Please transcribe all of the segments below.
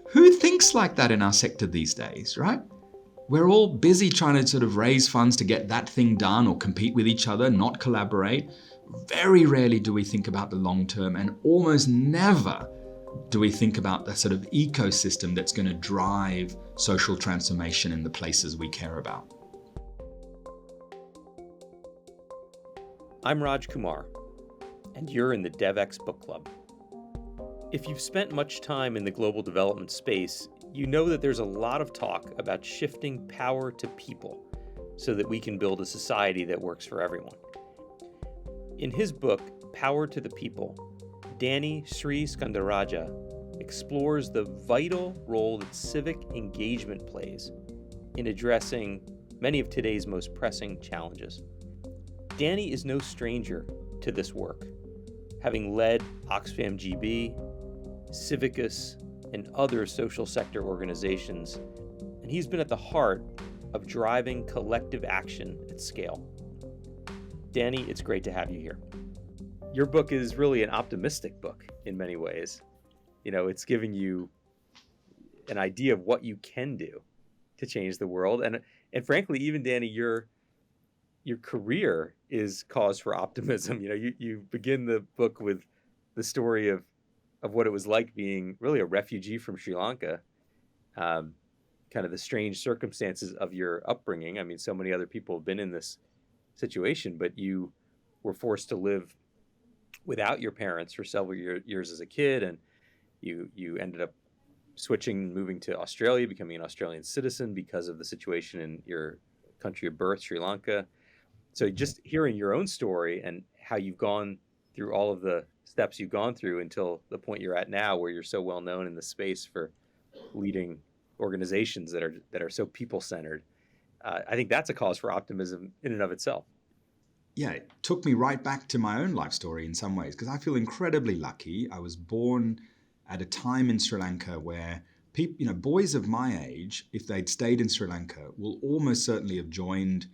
Who thinks like that in our sector these days, right? We're all busy trying to sort of raise funds to get that thing done or compete with each other, not collaborate. Very rarely do we think about the long term, and almost never do we think about the sort of ecosystem that's going to drive social transformation in the places we care about. I'm Raj Kumar, and you're in the Devex Book Club. If you've spent much time in the global development space, you know that there's a lot of talk about shifting power to people so that we can build a society that works for everyone. In his book, Power to the People, Danny Sriskandarajah explores the vital role that civic engagement plays in addressing many of today's most pressing challenges. Danny is no stranger to this work, having led Oxfam GB, Civicus, and other social sector organizations, and he's been at the heart of driving collective action at scale. Danny, it's great to have you here. Your book is really an optimistic book in many ways. You know, it's giving you an idea of what you can do to change the world. And frankly, even Danny, your career is cause for optimism. You know, you begin the book with the story of what it was like being really a refugee from Sri Lanka, kind of the strange circumstances of your upbringing. I mean, so many other people have been in this situation, but you were forced to live without your parents for several years as a kid, and you ended up switching, moving to Australia, becoming an Australian citizen because of the situation in your country of birth, Sri Lanka. So just hearing your own story and how you've gone through all of the steps you've gone through until the point you're at now, where you're so well known in the space for leading organizations that are so people-centered, I think that's a cause for optimism in and of itself. Yeah, it took me right back to my own life story in some ways, because I feel incredibly lucky. I was born at a time in Sri Lanka where people, boys of my age, if they'd stayed in Sri Lanka, will almost certainly have joined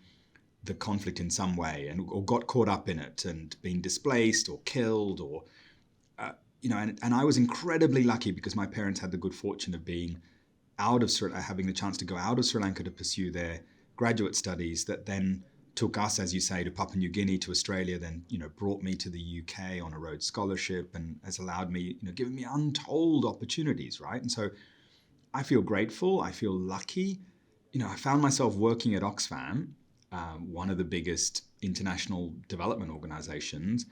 the conflict in some way or got caught up in it and been displaced or killed or, and I was incredibly lucky because my parents had the good fortune of being having the chance to go out of Sri Lanka to pursue their graduate studies that then took us, as you say, to Papua New Guinea, to Australia, then, brought me to the UK on a Rhodes Scholarship and has allowed me, given me untold opportunities, right? And so I feel grateful. I feel lucky. I found myself working at Oxfam, one of the biggest international development organizations.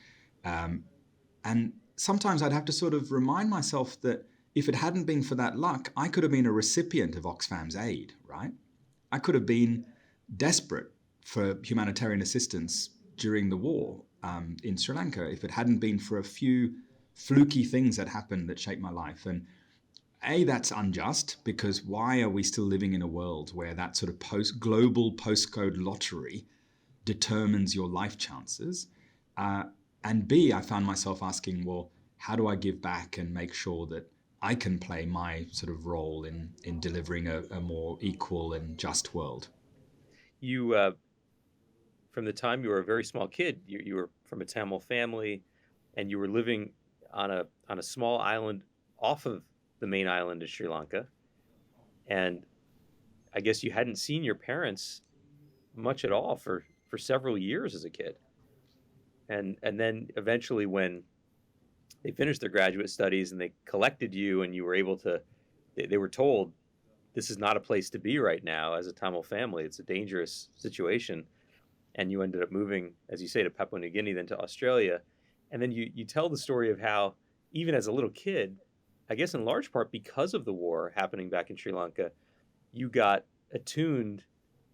And sometimes I'd have to sort of remind myself that if it hadn't been for that luck, I could have been a recipient of Oxfam's aid, right? I could have been desperate for humanitarian assistance during the war in Sri Lanka if it hadn't been for a few fluky things that happened that shaped my life. And that's unjust, because why are we still living in a world where that sort of global postcode lottery determines your life chances? And B, I found myself asking, well, how do I give back and make sure that I can play my sort of role in delivering a more equal and just world? You, from the time you were a very small kid, you were from a Tamil family, and you were living on a small island off of the main island of Sri Lanka. And I guess you hadn't seen your parents much at all for several years as a kid. And then eventually, when they finished their graduate studies and they collected you and you were able to, they were told, this is not a place to be right now as a Tamil family. It's a dangerous situation. And you ended up moving, as you say, to Papua New Guinea, then to Australia. And then you tell the story of how, even as a little kid, I guess in large part because of the war happening back in Sri Lanka, you got attuned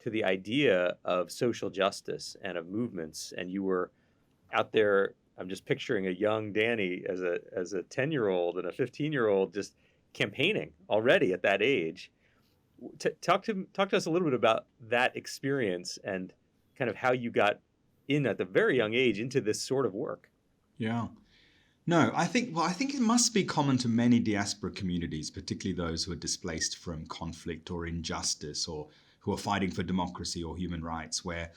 to the idea of social justice and of movements. And you were out there, I'm just picturing a young Danny as a 10-year-old and a 15-year-old just campaigning already at that age. Talk to us a little bit about that experience and kind of how you got in at the very young age into this sort of work. Yeah. No, I think it must be common to many diaspora communities, particularly those who are displaced from conflict or injustice, or who are fighting for democracy or human rights, where,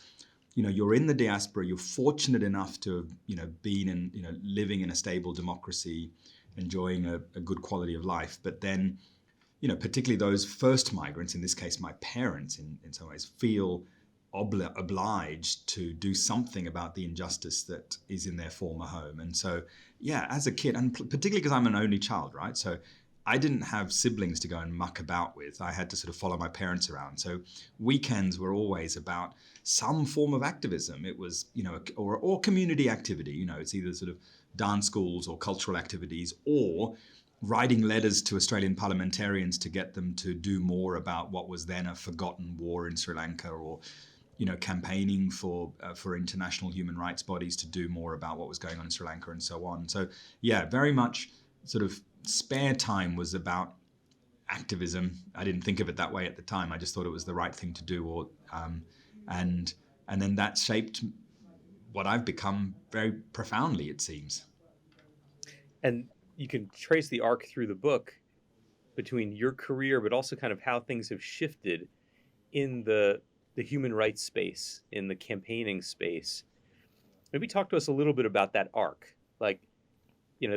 you're in the diaspora, you're fortunate enough to have, been in, living in a stable democracy, enjoying a good quality of life. But then particularly those first migrants, in this case, my parents, in some ways, feel obliged to do something about the injustice that is in their former home. And so, yeah, as a kid, and particularly because I'm an only child, right? So I didn't have siblings to go and muck about with. I had to sort of follow my parents around. So weekends were always about some form of activism. It was, or community activity. It's either sort of dance schools or cultural activities, or writing letters to Australian parliamentarians to get them to do more about what was then a forgotten war in Sri Lanka, or campaigning for international human rights bodies to do more about what was going on in Sri Lanka and so on. So yeah, very much sort of spare time was about activism. I didn't think of it that way at the time. I just thought it was the right thing to do, and then that shaped what I've become very profoundly, it seems. And you can trace the arc through the book between your career, but also kind of how things have shifted in the human rights space, in the campaigning space. Maybe talk to us a little bit about that arc. Like,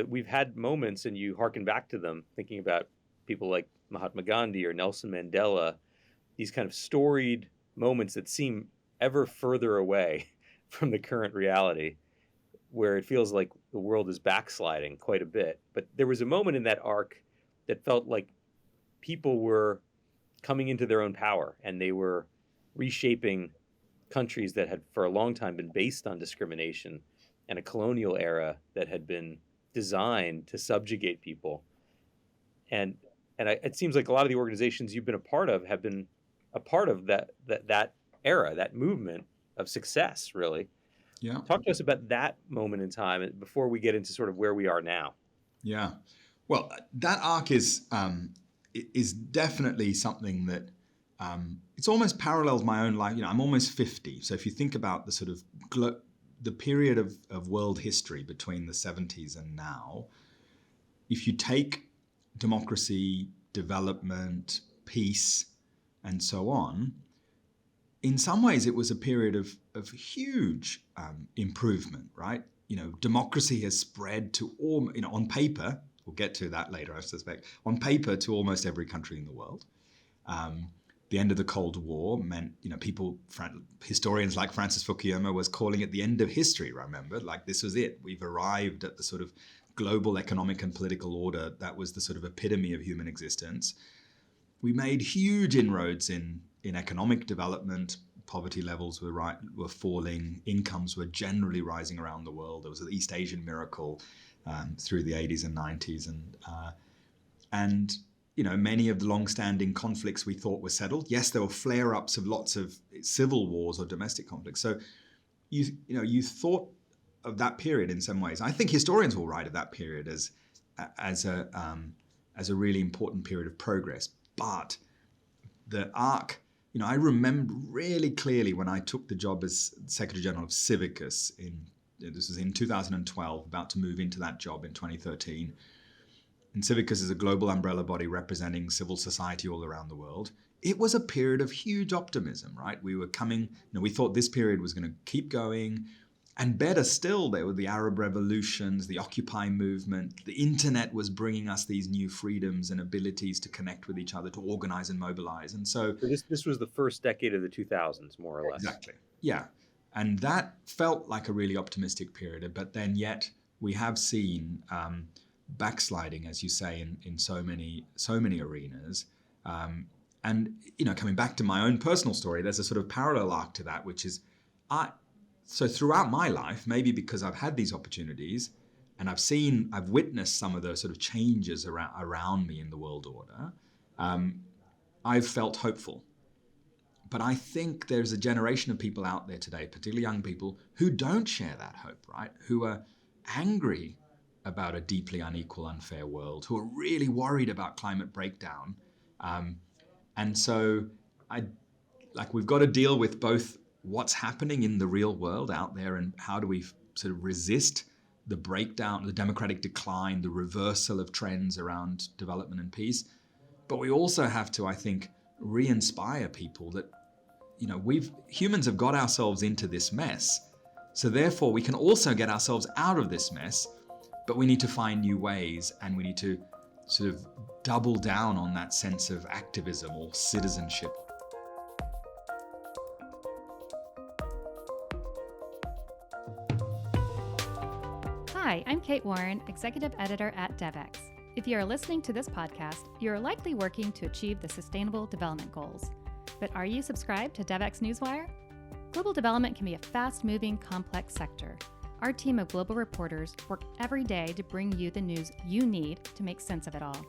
we've had moments, and you hearken back to them, thinking about people like Mahatma Gandhi or Nelson Mandela, these kind of storied moments that seem ever further away from the current reality, where it feels like the world is backsliding quite a bit. But there was a moment in that arc that felt like people were coming into their own power, and they were reshaping countries that had for a long time been based on discrimination, and a colonial era that had been designed to subjugate people. And it seems like a lot of the organizations you've been a part of have been a part of that era, that movement of success, really. Yeah. Talk to us about that moment in time before we get into sort of where we are now. Yeah. Well, that arc is definitely something that it's almost parallels my own life. I'm almost 50. So if you think about the sort of the period of world history between the 70s and now, if you take democracy, development, peace, and so on, in some ways it was a period of huge improvement, right? Democracy has spread to all, on paper, we'll get to that later, I suspect, on paper to almost every country in the world. The end of the Cold War meant, historians like Francis Fukuyama was calling it the end of history, remember? Like, this was it. We've arrived at the sort of global economic and political order that was the sort of epitome of human existence. We made huge inroads in economic development. Poverty levels were falling. Incomes were generally rising around the world. There was the East Asian miracle through the 80s and 90s. And many of the long-standing conflicts we thought were settled. Yes, there were flare-ups of lots of civil wars or domestic conflicts. So you thought of that period in some ways. I think historians will write of that period as a really important period of progress. But the arc, I remember really clearly when I took the job as Secretary General of Civicus this was in 2012, about to move into that job in 2013. And Civicus is a global umbrella body representing civil society all around the world. It was a period of huge optimism, right? We were coming, we thought this period was going to keep going. And better still, there were the Arab revolutions, the Occupy movement. The internet was bringing us these new freedoms and abilities to connect with each other, to organize and mobilize. And so this was the first decade of the 2000s, more or less. Exactly. Yeah. And that felt like a really optimistic period. But then yet we have seen backsliding, as you say, in so many arenas. And coming back to my own personal story, there's a sort of parallel arc to that, which is so throughout my life, maybe because I've had these opportunities and I've witnessed some of those sort of changes around me in the world order, I've felt hopeful. But I think there's a generation of people out there today, particularly young people, who don't share that hope, right? Who are angry about a deeply unequal, unfair world, who are really worried about climate breakdown. And so we've got to deal with both what's happening in the real world out there and how do we sort of resist the breakdown, the democratic decline, the reversal of trends around development and peace. But we also have to, I think, re-inspire people that, humans have got ourselves into this mess. So therefore, we can also get ourselves out of this mess, but we need to find new ways and we need to sort of double down on that sense of activism or citizenship. Hi, I'm Kate Warren, Executive Editor at Devex. If you are listening to this podcast, you are likely working to achieve the Sustainable Development Goals. But are you subscribed to Devex Newswire? Global development can be a fast-moving, complex sector. Our team of global reporters work every day to bring you the news you need to make sense of it all.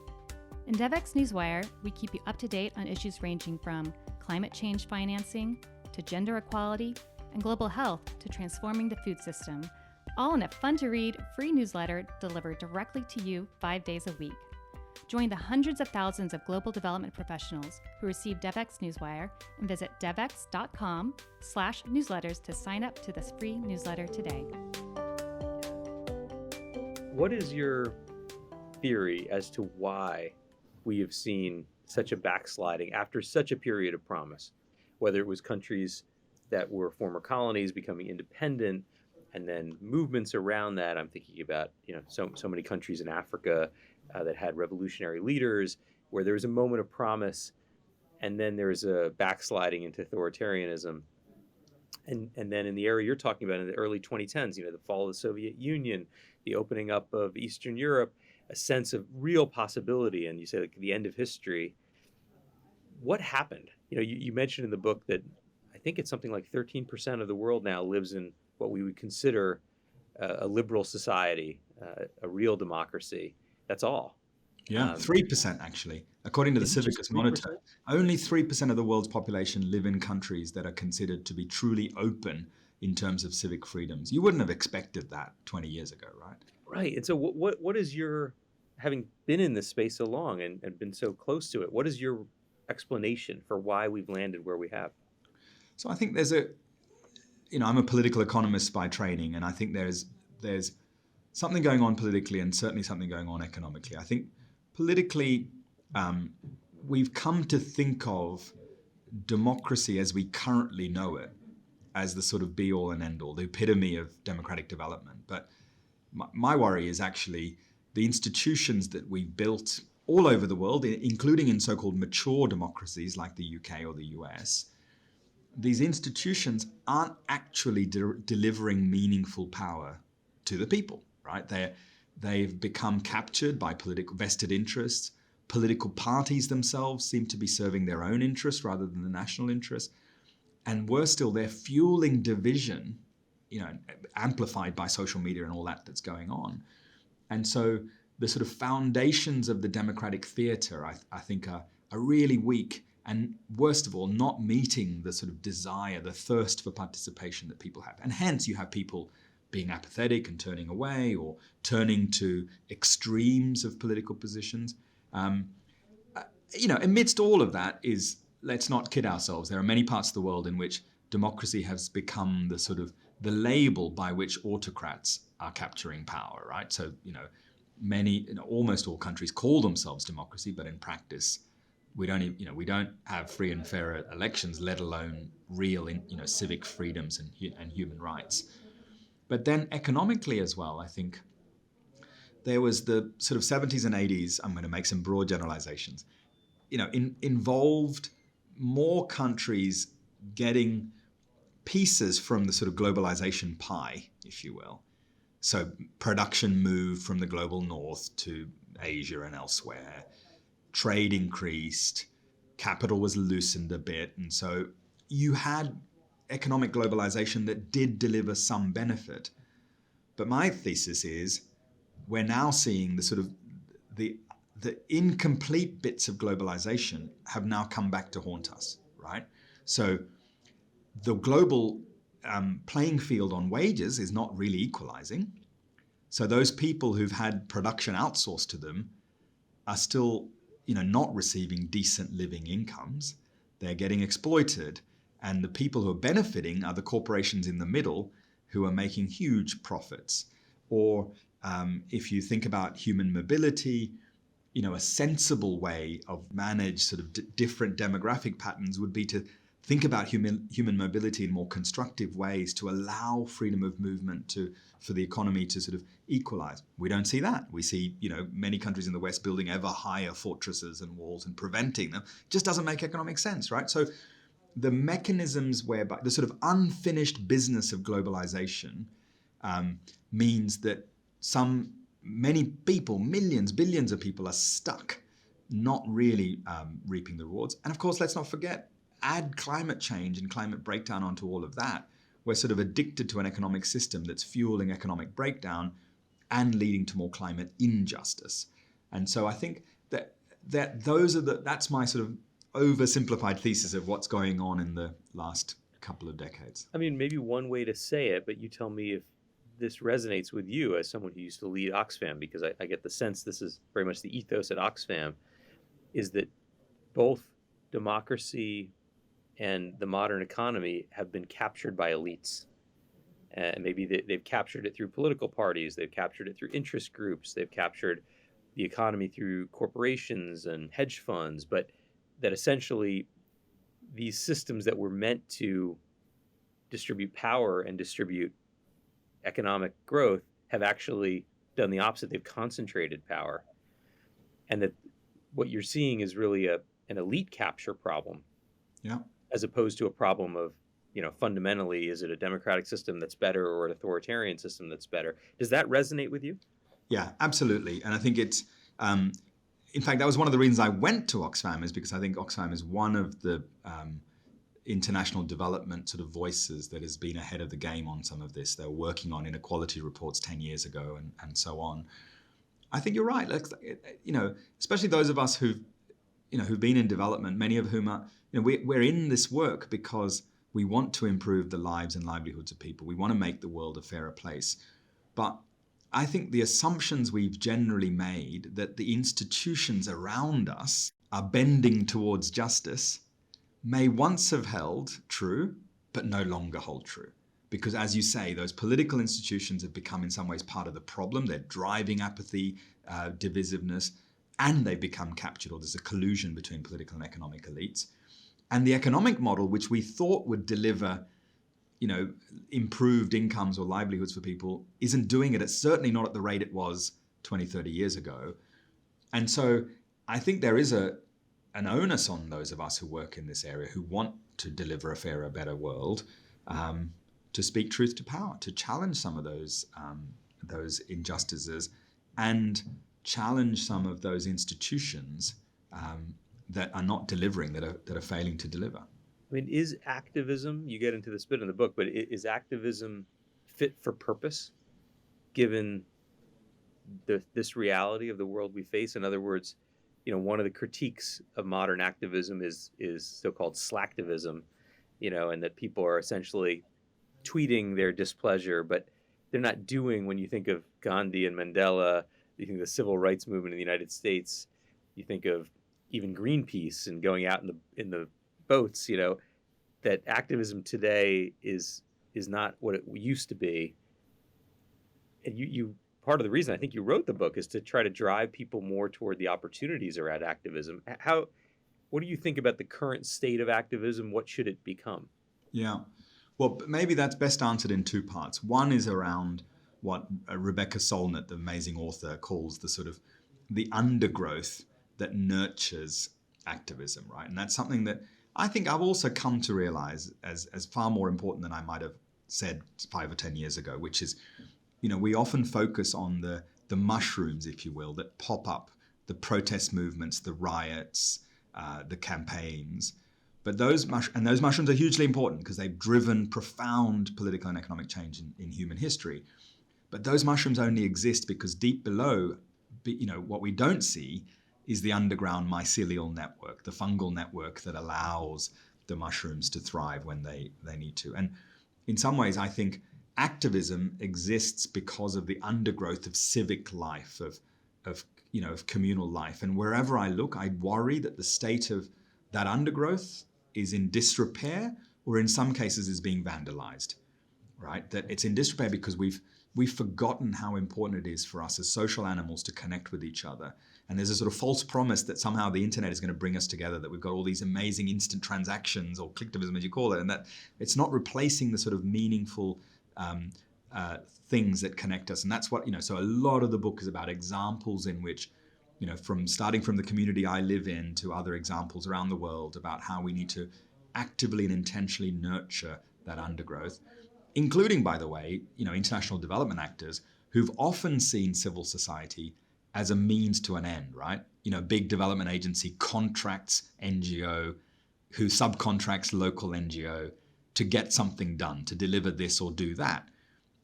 In Devex Newswire, we keep you up to date on issues ranging from climate change financing to gender equality and global health to transforming the food system, all in a fun-to-read, free newsletter delivered directly to you 5 days a week. Join the hundreds of thousands of global development professionals who receive Devex Newswire and visit devex.com/newsletters to sign up to this free newsletter today. What is your theory as to why we have seen such a backsliding after such a period of promise? Whether it was countries that were former colonies becoming independent, and then movements around that. I'm thinking about so many countries in Africa that had revolutionary leaders, where there was a moment of promise, and then there's a backsliding into authoritarianism. And then in the area you're talking about in the early 2010s, the fall of the Soviet Union, the opening up of Eastern Europe, a sense of real possibility, and you say like the end of history. What happened? You mentioned in the book that I think it's something like 13% of the world now lives in what we would consider a liberal society, a real democracy. That's all. Yeah, 3% actually. According to the Civicus Monitor, only 3% of the world's population live in countries that are considered to be truly open in terms of civic freedoms. You wouldn't have expected that 20 years ago, right? Right. And so what is your, having been in this space so long and been so close to it, what is your explanation for why we've landed where we have? So I think there's I'm a political economist by training, and I think there's something going on politically and certainly something going on economically. I think politically, we've come to think of democracy as we currently know it as the sort of be-all and end-all, the epitome of democratic development. But my worry is actually the institutions that we've built all over the world, including in so-called mature democracies like the UK or the US. These institutions aren't actually delivering meaningful power to the people, right? They've become captured by political vested interests. Political parties themselves seem to be serving their own interests rather than the national interest. And worse still, they're fueling division, amplified by social media and all that's going on. And so the sort of foundations of the democratic theater, I think, are really weak. And worst of all, not meeting the sort of desire, the thirst for participation that people have. And hence you have people being apathetic and turning away or turning to extremes of political positions. Amidst all of that is, let's not kid ourselves, there are many parts of the world in which democracy has become the sort of the label by which autocrats are capturing power, right? So, almost all countries call themselves democracy, but in practice, we don't have free and fair elections, let alone real, civic freedoms and human rights. But then economically as well, I think there was the sort of 70s and 80s. I'm going to make some broad generalizations. Involved more countries getting pieces from the sort of globalization pie, if you will. So production moved from the global north to Asia and elsewhere. Trade increased, capital was loosened a bit, and so you had economic globalization that did deliver some benefit. But my thesis is we're now seeing the sort of the incomplete bits of globalization have now come back to haunt us, right? So the global playing field on wages is not really equalizing. So those people who've had production outsourced to them are still not receiving decent living incomes. They're getting exploited. And the people who are benefiting are the corporations in the middle who are making huge profits. Or if you think about human mobility, a sensible way of manage sort of different demographic patterns would be to think about human mobility in more constructive ways to allow freedom of movement for the economy to sort of equalize. We don't see that. We see, many countries in the West building ever higher fortresses and walls and preventing them. It just doesn't make economic sense, right? So the mechanisms whereby the sort of unfinished business of globalization means that many people, millions, billions of people are stuck, not really reaping the rewards. And of course, let's not forget, add climate change and climate breakdown onto all of that. We're sort of addicted to an economic system that's fueling economic breakdown and leading to more climate injustice. And so I think that's my sort of oversimplified thesis of what's going on in the last couple of decades. I mean, maybe one way to say it, but you tell me if this resonates with you as someone who used to lead Oxfam, because I get the sense this is very much the ethos at Oxfam, is that both democracy and the modern economy have been captured by elites. And maybe they've captured it through political parties, they've captured it through interest groups, they've captured the economy through corporations and hedge funds, but that essentially these systems that were meant to distribute power and distribute economic growth have actually done the opposite. They've concentrated power. And that what you're seeing is really an elite capture problem. Yeah. As opposed to a problem of, fundamentally, is it a democratic system that's better or an authoritarian system that's better? Does that resonate with you? Yeah, absolutely. And I think it's, in fact, that was one of the reasons I went to Oxfam, is because I think Oxfam is one of the international development sort of voices that has been ahead of the game on some of this. They were working on inequality reports 10 years ago and so on. I think you're right. Especially those of us who've been in development, many of whom are, we're in this work because we want to improve the lives and livelihoods of people. We want to make the world a fairer place. But I think the assumptions we've generally made that the institutions around us are bending towards justice may once have held true, but no longer hold true. Because as you say, those political institutions have become in some ways part of the problem. They're driving apathy, divisiveness, and they've become captured, or there's a collusion between political and economic elites. And the economic model, which we thought would deliver, improved incomes or livelihoods for people, isn't doing it. It's certainly not at the rate it was 20, 30 years ago. And so I think there is an onus on those of us who work in this area, who want to deliver a fairer, better world, to speak truth to power, to challenge some of those injustices and challenge some of those institutions that are not delivering, that are failing to deliver. I mean, is activism, you get into this bit in the book, but is activism fit for purpose given this reality of the world we face? In other words, one of the critiques of modern activism is so-called slacktivism, and that people are essentially tweeting their displeasure, but they're not doing. When you think of Gandhi and Mandela, you think of the civil rights movement in the United States, you think of even Greenpeace and going out in the boats, that activism today is not what it used to be. And you part of the reason I think you wrote the book is to try to drive people more toward the opportunities around activism. What do you think about the current state of activism? What should it become? Yeah. Well, maybe that's best answered in two parts. One is around what Rebecca Solnit, the amazing author, calls the sort of the undergrowth that nurtures activism, right? And that's something that I think I've also come to realize as far more important than I might have said 5 or 10 years ago, which is, we often focus on the mushrooms, if you will, that pop up, the protest movements, the riots, the campaigns. But those mushrooms are hugely important because they've driven profound political and economic change in human history. But those mushrooms only exist because deep below, what we don't see is the underground mycelial network, the fungal network that allows the mushrooms to thrive when they need to. And in some ways, I think activism exists because of the undergrowth of civic life, of communal life. And wherever I look, I worry that the state of that undergrowth is in disrepair, or in some cases is being vandalized, right? That it's in disrepair because we've forgotten how important it is for us as social animals to connect with each other And there's a sort of false promise that somehow the internet is going to bring us together, that we've got all these amazing instant transactions, or clicktivism as you call it, and that it's not replacing the sort of meaningful things that connect us. And that's what, so a lot of the book is about examples in which, from starting from the community I live in to other examples around the world about how we need to actively and intentionally nurture that undergrowth, including, by the way, international development actors who've often seen civil society as a means to an end, right? Big development agency contracts NGO, who subcontracts local NGO to get something done, to deliver this or do that.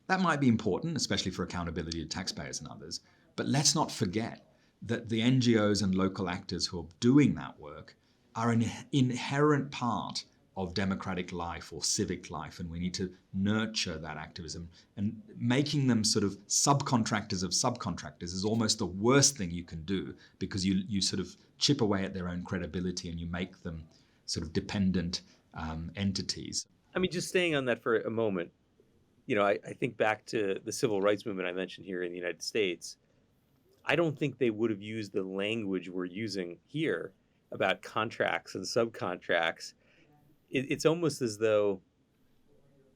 That might be important, especially for accountability to taxpayers and others. But let's not forget that the NGOs and local actors who are doing that work are an inherent part of democratic life or civic life, and we need to nurture that activism. And making them sort of subcontractors of subcontractors is almost the worst thing you can do, because you sort of chip away at their own credibility and you make them sort of dependent entities. I mean, just staying on that for a moment, I think back to the civil rights movement I mentioned here in the United States. I don't think they would have used the language we're using here about contracts and subcontracts. It's almost as though,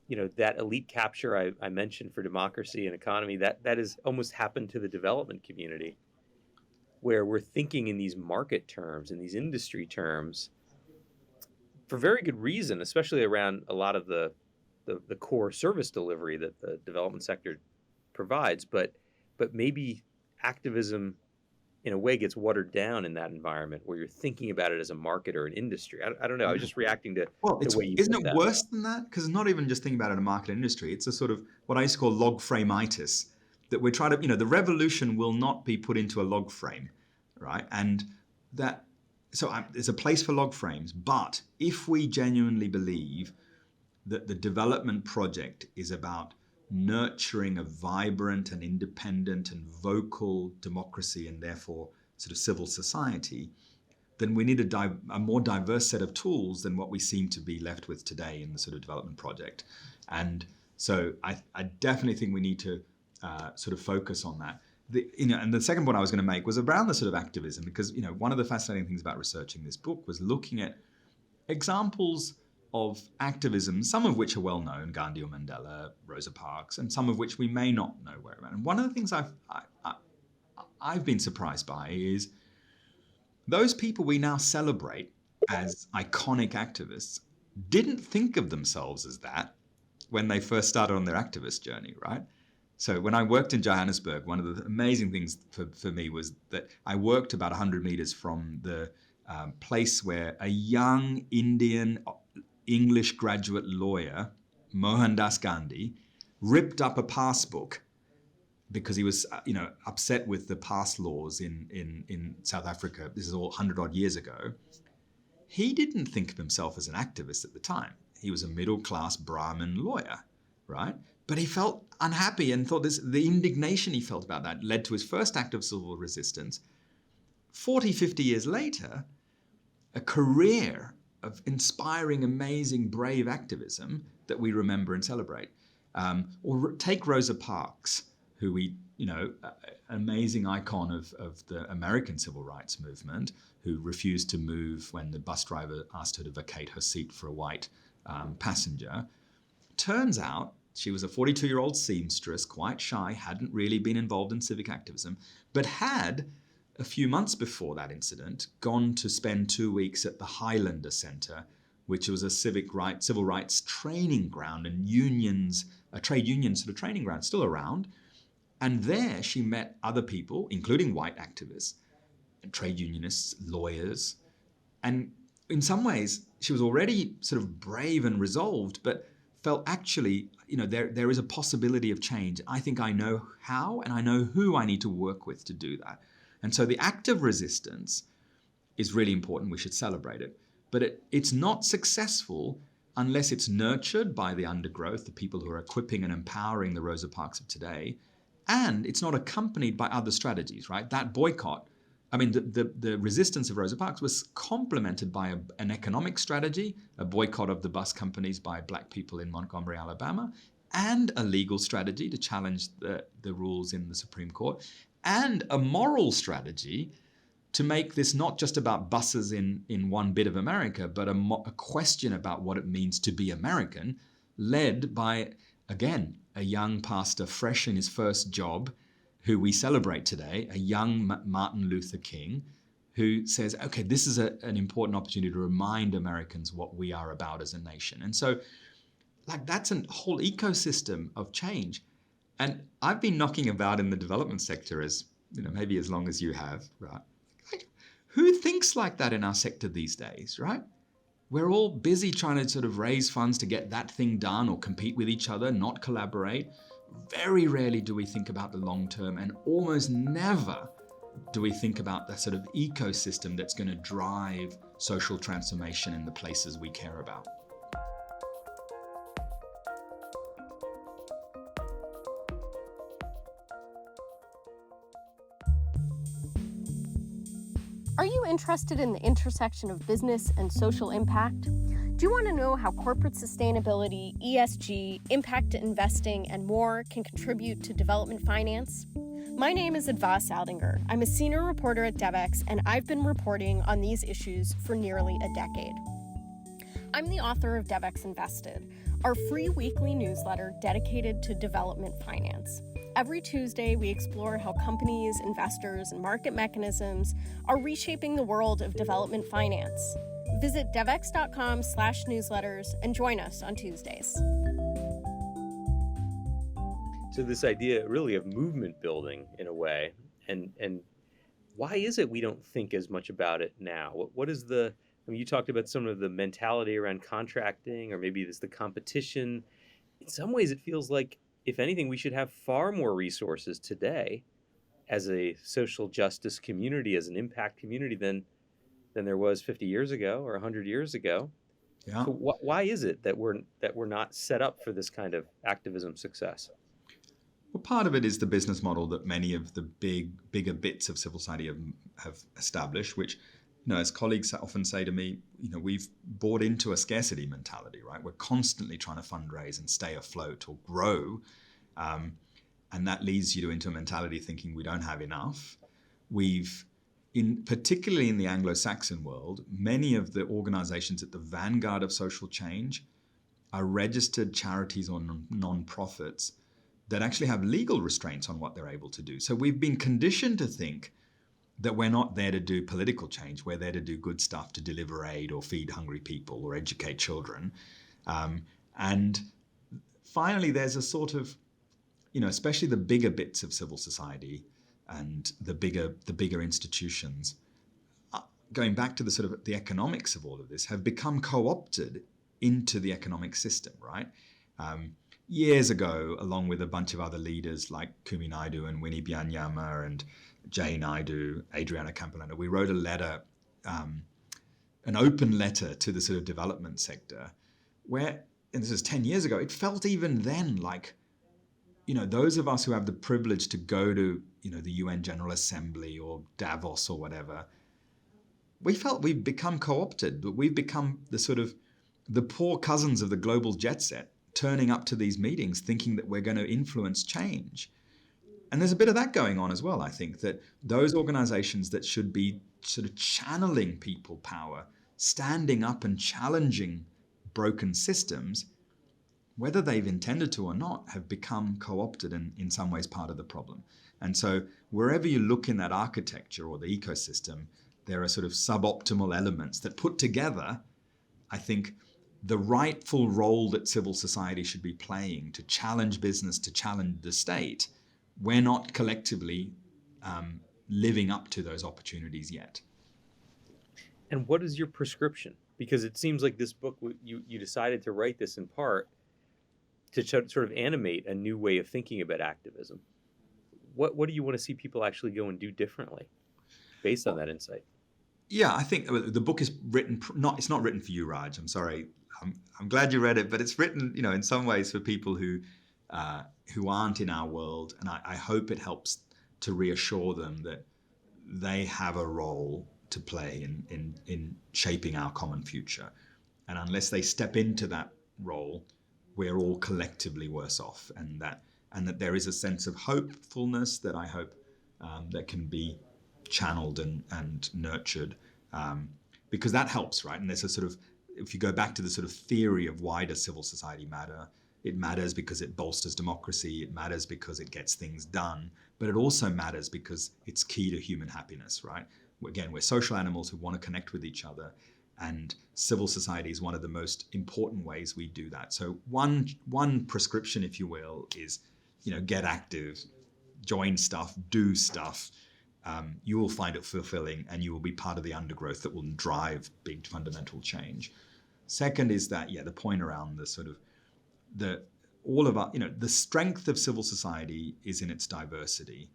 that elite capture I mentioned for democracy and economy, that has almost happened to the development community, where we're thinking in these market terms, in these industry terms, for very good reason, especially around a lot of the core service delivery that the development sector provides. But maybe activism in a way gets watered down in that environment where you're thinking about it as a market or an industry. I don't know. I was just reacting to the way you isn't put it that. worse than that? Because it's not even just thinking about it in a market industry. It's a sort of what I used to call log frame-itis, that we're trying to, the revolution will not be put into a log frame, right? And that, there's a place for log frames, but if we genuinely believe that the development project is about nurturing a vibrant and independent and vocal democracy and therefore sort of civil society, then we need a more diverse set of tools than what we seem to be left with today in the sort of development project. And so I definitely think we need to sort of focus on that. And the second point I was going to make was around the sort of activism, because one of the fascinating things about researching this book was looking at examples of activism, some of which are well known, Gandhi or Mandela, Rosa Parks, and some of which we may not know where about. And one of the things I've been surprised by is those people we now celebrate as iconic activists didn't think of themselves as that when they first started on their activist journey, right? So when I worked in Johannesburg, one of the amazing things for me was that I worked about 100 meters from the place where a young Indian English graduate lawyer, Mohandas Gandhi, ripped up a pass book because he was, upset with the pass laws in South Africa. This is all 100 odd years ago. He didn't think of himself as an activist at the time. He was a middle-class Brahmin lawyer, right? But he felt unhappy and thought the indignation he felt about that led to his first act of civil resistance. 40, 50 years later, a career of inspiring, amazing, brave activism that we remember and celebrate. Or take Rosa Parks, who we, amazing icon of the American civil rights movement, who refused to move when the bus driver asked her to vacate her seat for a white passenger. Turns out she was a 42-year-old seamstress, quite shy, hadn't really been involved in civic activism, but had, a few months before that incident, gone to spend 2 weeks at the Highlander Center, which was a civil rights training ground and a trade union sort of training ground, still around. And there she met other people, including white activists, and trade unionists, lawyers. And in some ways, she was already sort of brave and resolved, but felt actually, there is a possibility of change. I think I know how, and I know who I need to work with to do that. And so the act of resistance is really important. We should celebrate it. But it's not successful unless it's nurtured by the undergrowth, the people who are equipping and empowering the Rosa Parks of today, and it's not accompanied by other strategies, right? That boycott, the resistance of Rosa Parks was complemented by an economic strategy, a boycott of the bus companies by black people in Montgomery, Alabama, and a legal strategy to challenge the rules in the Supreme Court, and a moral strategy to make this not just about buses in one bit of America, but a question about what it means to be American, led by, again, a young pastor fresh in his first job, who we celebrate today, a young Martin Luther King, who says, okay, this is an important opportunity to remind Americans what we are about as a nation. And so, like, that's a whole ecosystem of change. And I've been knocking about in the development sector as, maybe as long as you have, right? Like, who thinks like that in our sector these days, right? We're all busy trying to sort of raise funds to get that thing done or compete with each other, not collaborate. Very rarely do we think about the long term, and almost never do we think about the sort of ecosystem that's going to drive social transformation in the places we care about. Are you interested in the intersection of business and social impact? Do you want to know how corporate sustainability, ESG, impact investing, and more can contribute to development finance? My name is Adva Saldinger. I'm a senior reporter at Devex, and I've been reporting on these issues for nearly a decade. I'm the author of Devex Invested, our free weekly newsletter dedicated to development finance. Every Tuesday, we explore how companies, investors, and market mechanisms are reshaping the world of development finance. Visit devex.com/newsletters and join us on Tuesdays. So this idea really of movement building in a way, and why is it we don't think as much about it now? What is you talked about some of the mentality around contracting, or maybe it's the competition. In some ways, it feels like, if anything, we should have far more resources today as a social justice community, as an impact community than there was 50 years ago or 100 years ago. Yeah. So why is it that we're not set up for this kind of activism success? Well, part of it is the business model that many of the bigger bits of civil society have established, which, as colleagues often say to me, we've bought into a scarcity mentality, right? We're constantly trying to fundraise and stay afloat or grow. And that leads you into a mentality thinking we don't have enough. Particularly in the Anglo-Saxon world, many of the organizations at the vanguard of social change are registered charities or non-profits that actually have legal restraints on what they're able to do. So we've been conditioned to think that we're not there to do political change. We're there to do good stuff, to deliver aid or feed hungry people or educate children. And finally, there's a sort of, especially the bigger bits of civil society and the bigger institutions, going back to the sort of the economics of all of this, have become co-opted into the economic system, right? Years ago, along with a bunch of other leaders like Kumi Naidoo and Winnie Byanyama and Jay Naidu, Adriana Campilano, we wrote a letter, an open letter to the sort of development sector where, and this is 10 years ago, it felt even then like, those of us who have the privilege to go to, the UN General Assembly or Davos or whatever, we felt we've become co-opted, that we've become the poor cousins of the global jet set, turning up to these meetings thinking that we're going to influence change. And there's a bit of that going on as well, I think, that those organizations that should be sort of channeling people power, standing up and challenging broken systems, whether they've intended to or not, have become co-opted and in some ways part of the problem. And so wherever you look in that architecture or the ecosystem, there are sort of suboptimal elements that put together, I think, the rightful role that civil society should be playing to challenge business, to challenge the state. We're not collectively living up to those opportunities yet. And what is your prescription? Because it seems like this book, you decided to write this in part to sort of animate a new way of thinking about activism. What do you want to see people actually go and do differently based on that insight? Yeah, I think the book is written, it's not written for you, Raj. I'm sorry. I'm glad you read it, but it's written, in some ways for people who aren't in our world. And I hope it helps to reassure them that they have a role to play in shaping our common future. And unless they step into that role, we're all collectively worse off. And that there is a sense of hopefulness that I hope that can be channeled and nurtured, because that helps, right? And there's a sort of, if you go back to the sort of theory of why does civil society matter, it matters because it bolsters democracy, it matters because it gets things done, but it also matters because it's key to human happiness, right? Again, we're social animals who want to connect with each other, and civil society is one of the most important ways we do that. So one prescription, if you will, is, get active, join stuff, do stuff. You will find it fulfilling, and you will be part of the undergrowth that will drive big fundamental change. Second is that, the point around the sort of the strength of civil society is in its diversity,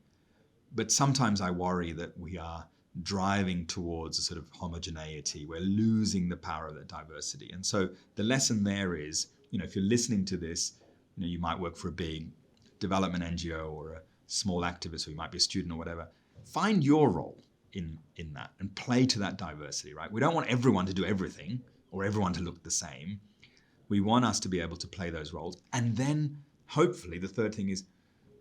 but sometimes I worry that we are driving towards a sort of homogeneity. We're losing the power of that diversity. And so the lesson there is, if you're listening to this, you might work for a big development NGO or a small activist, or you might be a student or whatever. Find your role in that and play to that diversity, right? We don't want everyone to do everything or everyone to look the same. We want us to be able to play those roles. And then hopefully the third thing is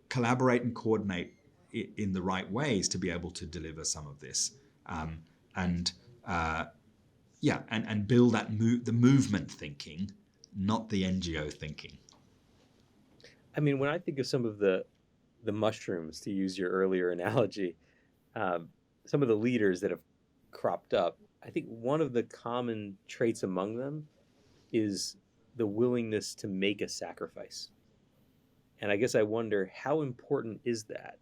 collaborate and coordinate in the right ways to be able to deliver some of this. And build that the movement thinking, not the NGO thinking. I mean, when I think of some of the mushrooms, to use your earlier analogy, some of the leaders that have cropped up, I think one of the common traits among them is the willingness to make a sacrifice. And I guess I wonder, how important is that?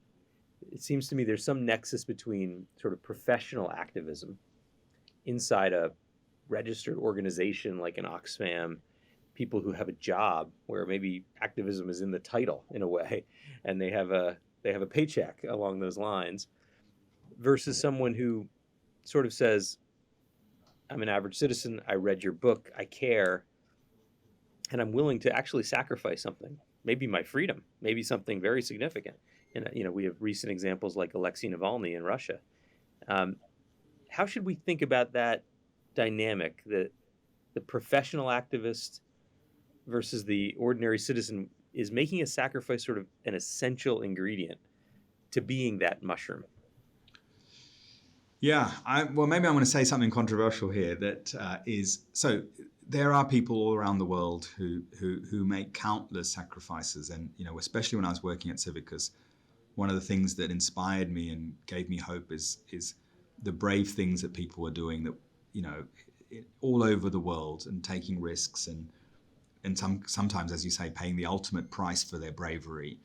It seems to me there's some nexus between sort of professional activism inside a registered organization like an Oxfam, people who have a job where maybe activism is in the title in a way, and they have a paycheck along those lines, versus someone who sort of says, I'm an average citizen, I read your book, I care, and I'm willing to actually sacrifice something, maybe my freedom, maybe something very significant. And we have recent examples like Alexei Navalny in Russia. How should we think about that dynamic, the professional activist versus the ordinary citizen? Is making a sacrifice sort of an essential ingredient to being that mushroom? Yeah, maybe I'm going to say something controversial here. So there are people all around the world who make countless sacrifices, and especially when I was working at Civicus, one of the things that inspired me and gave me hope is the brave things that people are doing, that all over the world, and taking risks and sometimes, as you say, paying the ultimate price for their bravery.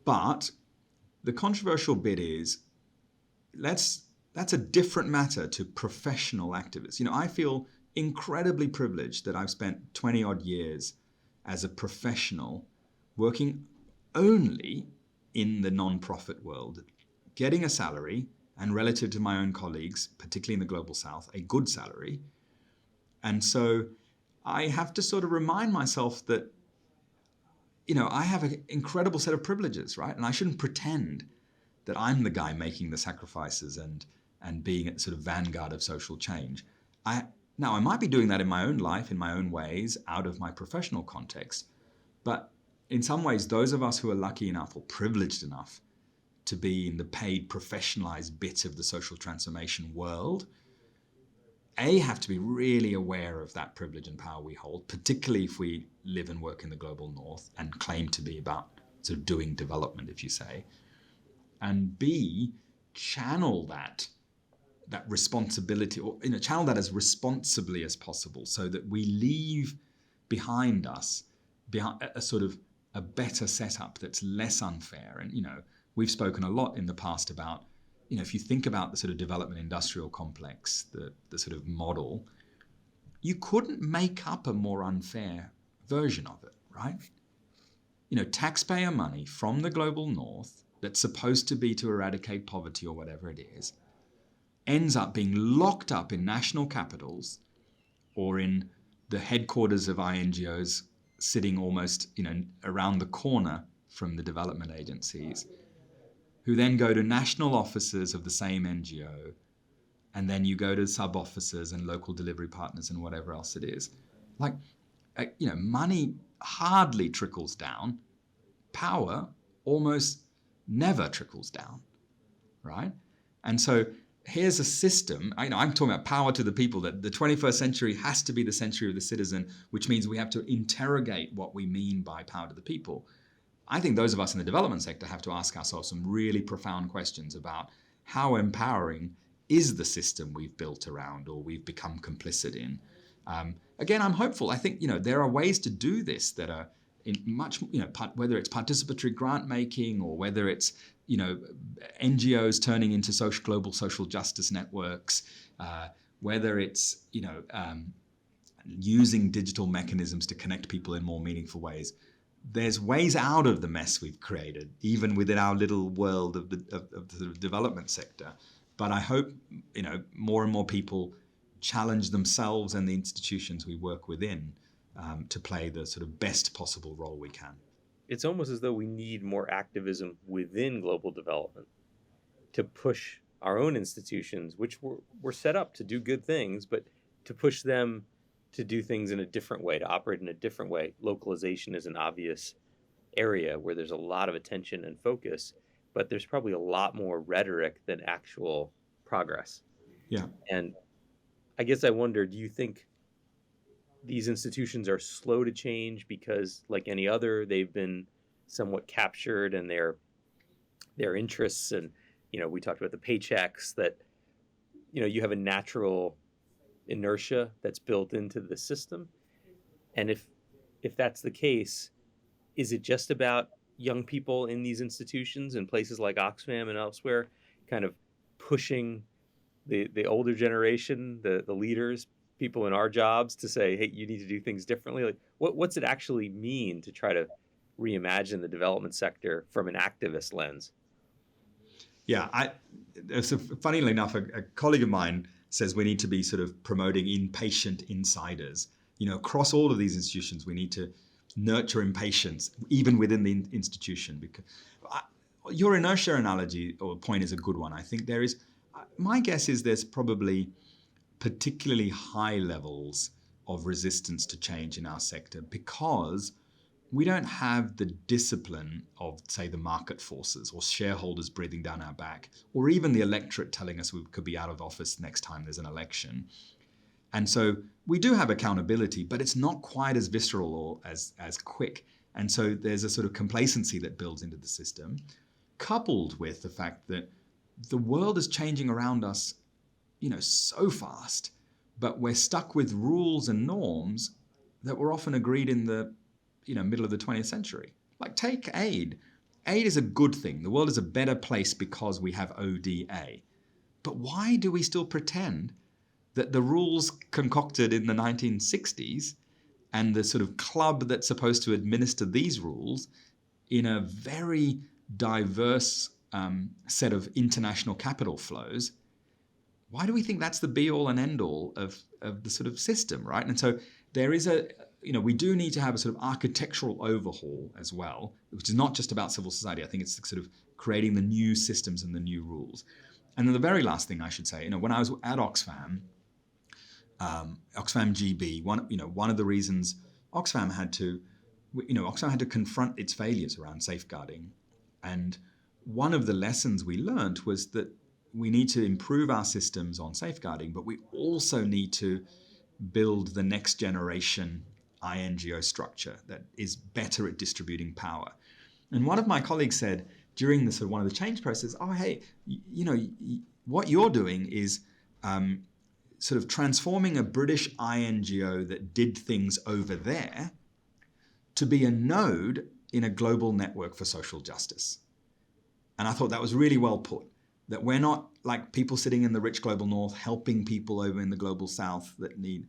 But the controversial bit is, that's a different matter to professional activists. I feel incredibly privileged that I've spent 20 odd years as a professional working only in the non-profit world, getting a salary, and relative to my own colleagues, particularly in the Global South, a good salary. And so I have to sort of remind myself that, I have an incredible set of privileges, right? And I shouldn't pretend that I'm the guy making the sacrifices and being at the sort of vanguard of social change. Now, I might be doing that in my own life, in my own ways, out of my professional context. But in some ways, those of us who are lucky enough or privileged enough to be in the paid, professionalized bit of the social transformation world, have to be really aware of that privilege and power we hold, particularly if we live and work in the global north and claim to be about sort of doing development, if you say. And B, channel that responsibility, or channel that as responsibly as possible, so that we leave behind us a sort of a better setup that's less unfair. And we've spoken a lot in the past about, if you think about the sort of development industrial complex, the sort of model, you couldn't make up a more unfair version of it, right? Taxpayer money from the global north that's supposed to be to eradicate poverty or whatever it is, ends up being locked up in national capitals or in the headquarters of INGOs sitting almost, around the corner from the development agencies, who then go to national offices of the same NGO, and then you go to sub-offices and local delivery partners and whatever else it is. Money hardly trickles down. Power almost never trickles down. right? And so here's a system, I'm talking about power to the people, that the 21st century has to be the century of the citizen, which means we have to interrogate what we mean by power to the people. I think those of us in the development sector have to ask ourselves some really profound questions about how empowering is the system we've built around or we've become complicit in. Again, I'm hopeful. I think, there are ways to do this that are in much, whether it's participatory grant making or whether it's, NGOs turning into global social justice networks, whether it's, using digital mechanisms to connect people in more meaningful ways. There's ways out of the mess we've created, even within our little world of the development sector. But I hope, more and more people challenge themselves and the institutions we work within to play the sort of best possible role we can. It's almost as though we need more activism within global development to push our own institutions, which were set up to do good things, but to push them to do things in a different way, to operate in a different way. Localization is an obvious area where there's a lot of attention and focus, but there's probably a lot more rhetoric than actual progress. Yeah. And I guess I wonder, do you think these institutions are slow to change because, like any other, they've been somewhat captured and their interests, and we talked about the paychecks, that you have a natural inertia that's built into the system? And if that's the case, is it just about young people in these institutions in places like Oxfam and elsewhere kind of pushing the older generation, the leaders, people in our jobs, to say, hey, you need to do things differently? Like, what's it actually mean to try to reimagine the development sector from an activist lens? Yeah, funnily enough, a colleague of mine says we need to be sort of promoting impatient insiders. Across all of these institutions, we need to nurture impatience, even within the institution. Because your inertia analogy or point is a good one. I think there is, my guess is there's probably particularly high levels of resistance to change in our sector because we don't have the discipline of, say, the market forces or shareholders breathing down our back, or even the electorate telling us we could be out of office next time there's an election. And so we do have accountability, but it's not quite as visceral or as quick. And so there's a sort of complacency that builds into the system, coupled with the fact that the world is changing around us, so fast, but we're stuck with rules and norms that were often agreed in the, middle of the 20th century. Like, take aid. Aid is a good thing. The world is a better place because we have ODA. But why do we still pretend that the rules concocted in the 1960s and the sort of club that's supposed to administer these rules in a very diverse set of international capital flows, why do we think that's the be-all and end-all of the sort of system, right? And so there is we do need to have a sort of architectural overhaul as well, which is not just about civil society. I think it's sort of creating the new systems and the new rules. And then the very last thing I should say, when I was at Oxfam, Oxfam GB, one of the reasons Oxfam had to confront its failures around safeguarding. And one of the lessons we learned was that we need to improve our systems on safeguarding, but we also need to build the next generation INGO structure that is better at distributing power. And one of my colleagues said during the one of the change process, oh, hey, what you're doing is sort of transforming a British INGO that did things over there to be a node in a global network for social justice. And I thought that was really well put, that we're not like people sitting in the rich global north helping people over in the global south that need.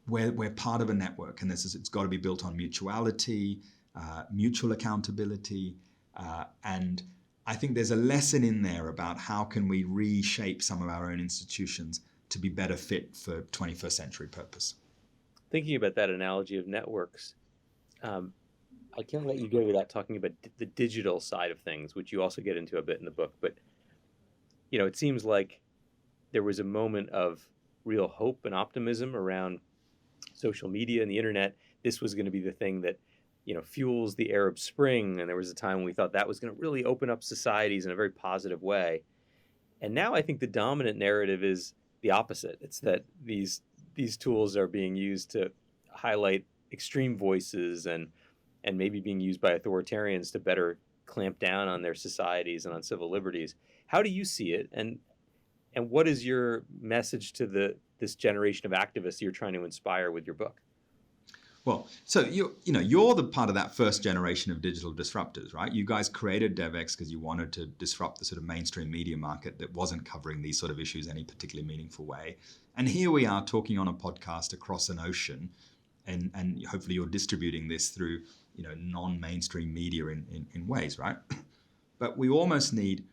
We're part of a network, and it's got to be built on mutuality, mutual accountability, and I think there's a lesson in there about how can we reshape some of our own institutions to be better fit for 21st century purpose. Thinking about that analogy of networks, I can't let you go without talking about the digital side of things, which you also get into a bit in the book. But, it seems like there was a moment of real hope and optimism around social media and the internet. This was going to be the thing that fuels the Arab Spring. And there was a time when we thought that was going to really open up societies in a very positive way. And now I think the dominant narrative is the opposite. It's that these tools are being used to highlight extreme voices and maybe being used by authoritarians to better clamp down on their societies and on civil liberties. How do you see it? And what is your message to this generation of activists you're trying to inspire with your book? Well, so you're the part of that first generation of digital disruptors, right? You guys created Devex because you wanted to disrupt the sort of mainstream media market that wasn't covering these sort of issues any particularly meaningful way. And here we are talking on a podcast across an ocean, and hopefully you're distributing this through non-mainstream media in ways, right? But we almost need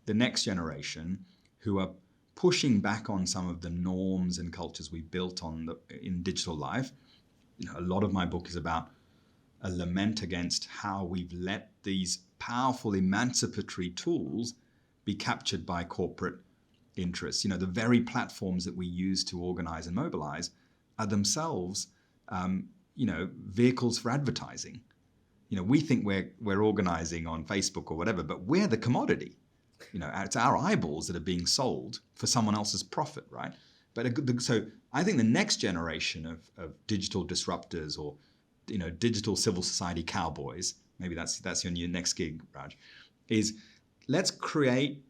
the next generation who are pushing back on some of the norms and cultures we built in digital life. A lot of my book is about a lament against how we've let these powerful emancipatory tools be captured by corporate interests. The very platforms that we use to organize and mobilize are themselves, vehicles for advertising. We think we're organizing on Facebook or whatever, but we're the commodity. It's our eyeballs that are being sold for someone else's profit, right? So I think the next generation of digital disruptors or, digital civil society cowboys, maybe that's your new next gig, Raj, is let's create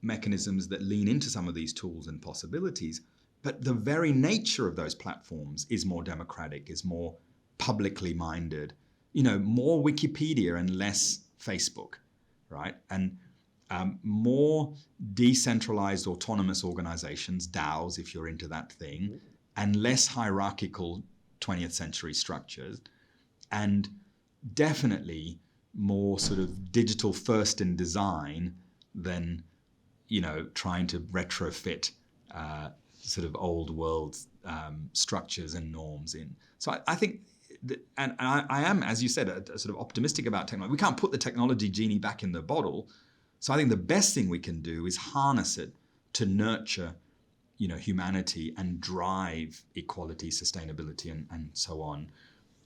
mechanisms that lean into some of these tools and possibilities. But the very nature of those platforms is more democratic, is more publicly minded, more Wikipedia and less Facebook, right? And more decentralized autonomous organizations, DAOs, if you're into that thing, and less hierarchical 20th century structures, and definitely more sort of digital first in design than, trying to retrofit sort of old world structures and norms in. So I think, and I am, as you said, a sort of optimistic about technology. We can't put the technology genie back in the bottle. So I think the best thing we can do is harness it to nurture, humanity and drive equality, sustainability, and so on.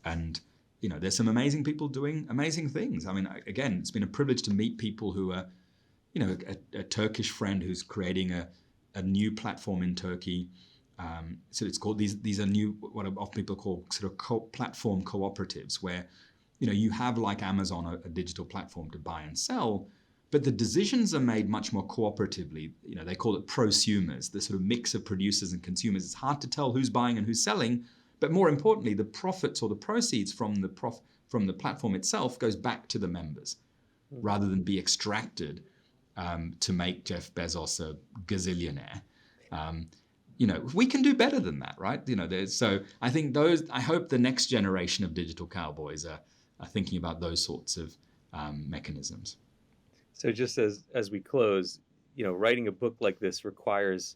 And, there's some amazing people doing amazing things. I mean, again, it's been a privilege to meet people who are, a Turkish friend who's creating a new platform in Turkey. So it's called, these are new, what often people call sort of platform cooperatives, where, you have, like Amazon, a digital platform to buy and sell, but the decisions are made much more cooperatively. They call it prosumers, the sort of mix of producers and consumers. It's hard to tell who's buying and who's selling, but more importantly, the profits or the proceeds from the platform itself goes back to the members, rather than be extracted to make Jeff Bezos a gazillionaire. We can do better than that, right? So I think I hope the next generation of digital cowboys are thinking about those sorts of mechanisms. So just as we close, writing a book like this requires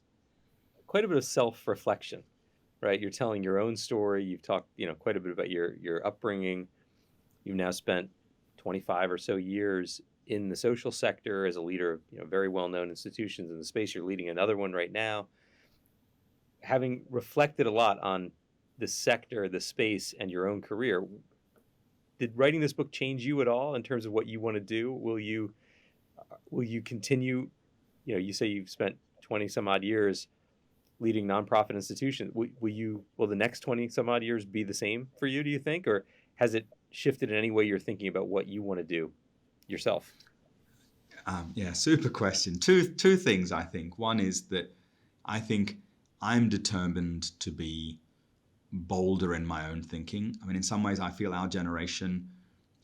quite a bit of self-reflection, right? You're telling your own story. You've talked, quite a bit about your upbringing. You've now spent 25 or so years in the social sector as a leader of, very well-known institutions in the space. You're leading another one right now. Having reflected a lot on the sector, the space, and your own career, did writing this book change you at all in terms of what you want to do? Will you continue, you say you've spent 20 some odd years leading nonprofit institutions. Will the next 20 some odd years be the same for you, do you think? Or has it shifted in any way you're thinking about what you want to do yourself? Super question. Two things, I think. One is that I think I'm determined to be bolder in my own thinking. I mean, in some ways, I feel our generation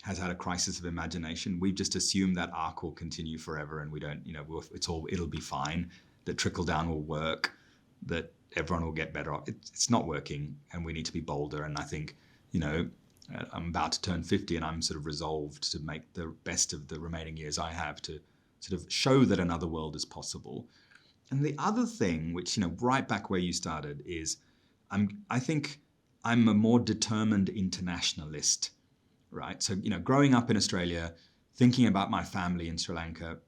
has had a crisis of imagination. We've just assumed that arc will continue forever, and we don't, it'll be fine, that trickle down will work, that everyone will get better off. It's not working, and we need to be bolder. And I think, I'm about to turn 50, and I'm sort of resolved to make the best of the remaining years I have to sort of show that another world is possible. And the other thing, which, right back where you started, is I think I'm a more determined internationalist, right? So, growing up in Australia, thinking about my family in Sri Lanka,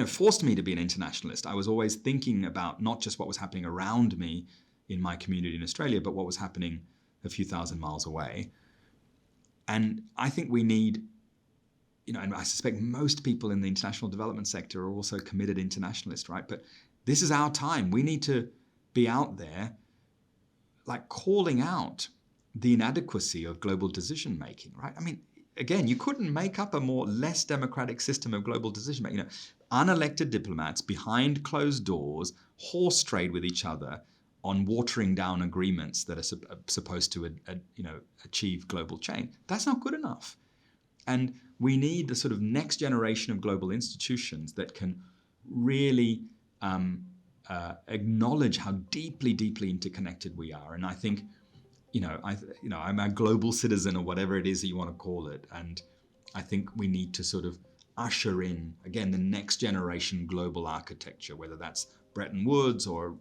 forced me to be an internationalist. I was always thinking about not just what was happening around me in my community in Australia, but what was happening a few thousand miles away. And I think we need, and I suspect most people in the international development sector are also committed internationalists, right? But this is our time. We need to be out there like calling out the inadequacy of global decision making, right? I mean, again, you couldn't make up a less democratic system of global decision making. Unelected diplomats behind closed doors horse trade with each other on watering down agreements that are supposed to achieve global change. That's not good enough. And we need the sort of next generation of global institutions that can really acknowledge how deeply, deeply interconnected we are. And I think, I'm a global citizen or whatever it is that you want to call it. And I think we need to sort of usher in, again, the next generation global architecture, whether that's Bretton Woods or,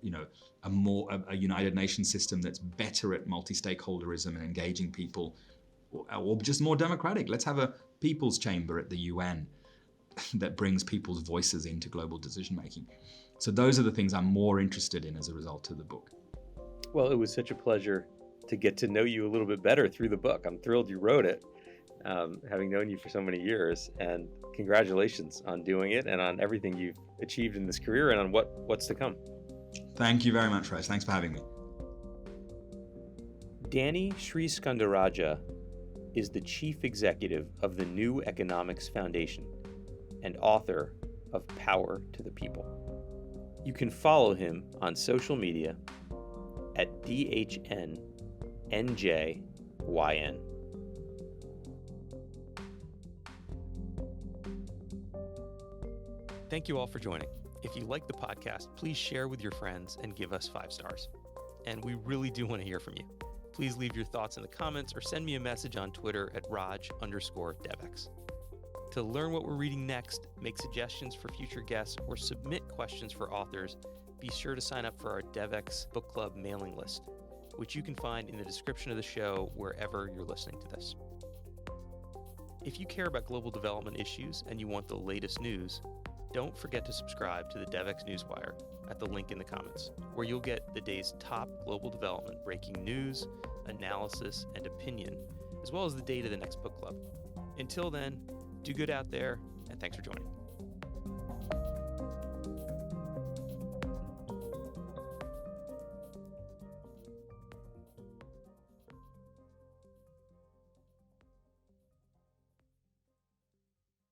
a United Nations system that's better at multi-stakeholderism and engaging people, or just more democratic. Let's have a people's chamber at the UN that brings people's voices into global decision making. So those are the things I'm more interested in as a result of the book. Well, it was such a pleasure to get to know you a little bit better through the book. I'm thrilled you wrote it, having known you for so many years, and congratulations on doing it and on everything you've achieved in this career and on what's to come. Thank you very much, Rez. Thanks for having me. Danny Sriskandarajah is the chief executive of the New Economics Foundation and author of Power to the People. You can follow him on social media at DHNNJYN. Thank you all for joining. If you like the podcast, please share with your friends and give us 5 stars. And we really do want to hear from you. Please leave your thoughts in the comments or send me a message on Twitter at Raj_Devex. To learn what we're reading next, make suggestions for future guests, or submit questions for authors, be sure to sign up for our Devex Book Club mailing list, which you can find in the description of the show wherever you're listening to this. If you care about global development issues and you want the latest news, don't forget to subscribe to the Devex Newswire at the link in the comments, where you'll get the day's top global development breaking news, analysis, and opinion, as well as the date of the next book club. Until then, do good out there, and thanks for joining.